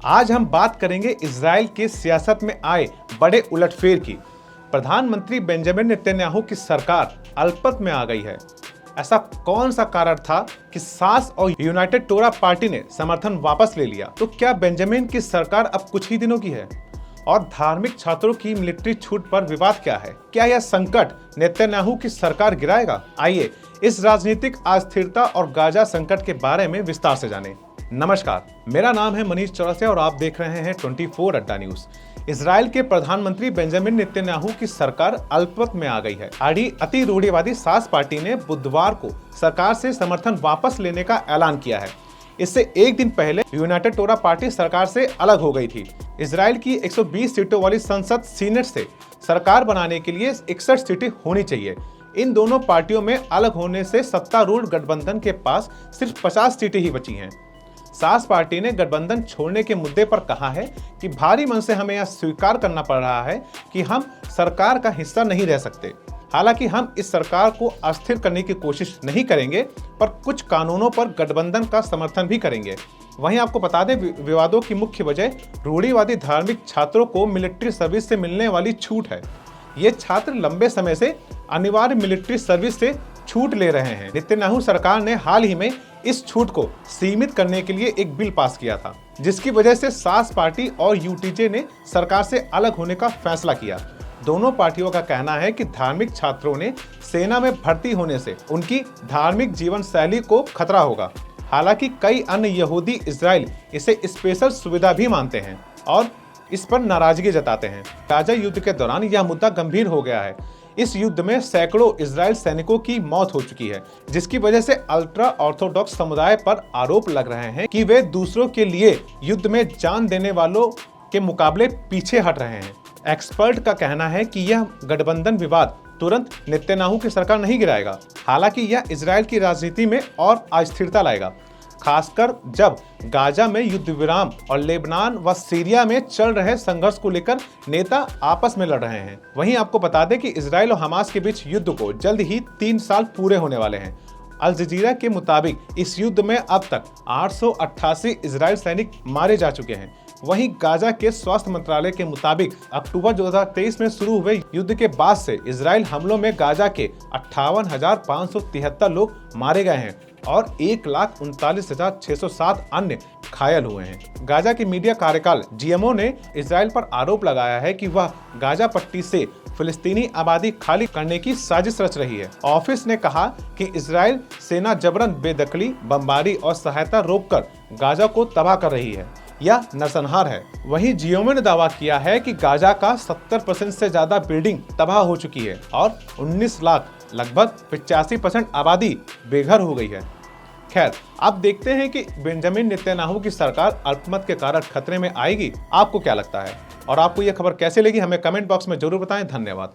आज हम बात करेंगे इजराइल की सियासत में आए बड़े उलटफेर की। प्रधानमंत्री बेंजामिन नेतन्याहू की सरकार अल्पमत में आ गई है। ऐसा कौन सा कारण था कि सास और यूनाइटेड टोरा पार्टी ने समर्थन वापस ले लिया? तो क्या बेंजामिन की सरकार अब कुछ ही दिनों की है? और धार्मिक छात्रों की मिलिट्री छूट पर विवाद क्या है? क्या यह संकट नेतन्याहू की सरकार गिराएगा? आइए इस राजनीतिक अस्थिरता और गाजा संकट के बारे में विस्तार से जानें। नमस्कार, मेरा नाम है मनीष चौरसिया और आप देख रहे हैं 24 अड्डा न्यूज। इजराइल के प्रधानमंत्री बेंजामिन नेतन्याहू की सरकार अल्पमत में आ गई है। अति रूढ़िवादी सास पार्टी ने बुधवार को सरकार से समर्थन वापस लेने का ऐलान किया है। इससे एक दिन पहले यूनाइटेड टोरा पार्टी सरकार से अलग हो गई थी। इजराइल की 120 सीटों वाली संसद सीनेट से सरकार बनाने के लिए 61 सीटें होनी चाहिए। इन दोनों पार्टियों में अलग होने से सत्तारूढ़ गठबंधन के पास सिर्फ 50 सीटें ही बची हैं। सास पार्टी ने गठबंधन छोड़ने के मुद्दे पर कहा है कि भारी मन से हमें यह स्वीकार करना पड़ रहा है कि हम सरकार का हिस्सा नहीं रह सकते। हालांकि हम इस सरकार को अस्थिर करने की कोशिश नहीं करेंगे, पर कुछ कानूनों पर गठबंधन का समर्थन भी करेंगे। वहीं आपको बता दें, विवादों की मुख्य वजह रूढ़िवादी धार्मिक छात्रों को मिलिट्री सर्विस से मिलने वाली छूट है। ये छात्र लंबे समय से अनिवार्य मिलिट्री सर्विस से छूट ले रहे हैं। नेतन्याहू सरकार ने हाल ही में इस छूट को सीमित करने के लिए एक बिल पास किया था, जिसकी वजह से सास पार्टी और यूटीजे ने सरकार से अलग होने का फैसला किया। दोनों पार्टियों का कहना है कि धार्मिक छात्रों ने सेना में भर्ती होने से उनकी धार्मिक जीवन शैली को खतरा होगा। हालांकि कई अन्य यहूदी इजराइल इसे स्पेशल सुविधा भी मानते हैं और इस पर नाराजगी जताते हैं। गाजा युद्ध के दौरान यह मुद्दा गंभीर हो गया है। इस युद्ध में सैकड़ों इजराइल सैनिकों की मौत हो चुकी है, जिसकी वजह से अल्ट्रा ऑर्थोडॉक्स समुदाय पर आरोप लग रहे हैं कि वे दूसरों के लिए युद्ध में जान देने वालों के मुकाबले पीछे हट रहे हैं। एक्सपर्ट का कहना है कि यह गठबंधन विवाद तुरंत नेतन्याहू की सरकार नहीं गिराएगा। हालांकि यह इजराइल की राजनीति में और अस्थिरता लाएगा, खासकर जब गाजा में युद्ध विराम और लेबनान व सीरिया में चल रहे संघर्ष को लेकर नेता आपस में लड़ रहे हैं। वहीं आपको बता दें कि इजराइल और हमास के बीच युद्ध को जल्द ही 3 साल पूरे होने वाले हैं। अल जजीरा के मुताबिक इस युद्ध में अब तक 888 इजराइल सैनिक मारे जा चुके हैं। वहीं गाजा के स्वास्थ्य मंत्रालय के मुताबिक अक्टूबर 2023 में शुरू हुए युद्ध के बाद से इजराइल हमलों में गाजा के 58,573 लोग मारे गए हैं और 1,39,607 अन्य घायल हुए हैं। गाजा की मीडिया कार्यकाल जीएमओ ने इजराइल पर आरोप लगाया है कि वह गाजा पट्टी से फिलिस्तीनी आबादी खाली करने की साजिश रच रही है। ऑफिस ने कहा कि इजराइल सेना जबरन बेदखली, बमबारी और सहायता रोककर गाजा को तबाह कर रही है या नरसंहार है। वहीं जीएमओ ने दावा किया है कि गाजा का 70% से ज्यादा बिल्डिंग तबाह हो चुकी है और 19 लाख लगभग 85% आबादी बेघर हो गई है। खैर, अब देखते हैं कि बेंजामिन नेतन्याहू की सरकार अल्पमत के कारण खतरे में आएगी। आपको क्या लगता है और आपको यह खबर कैसे लगी? हमें कमेंट बॉक्स में जरूर बताएं। धन्यवाद।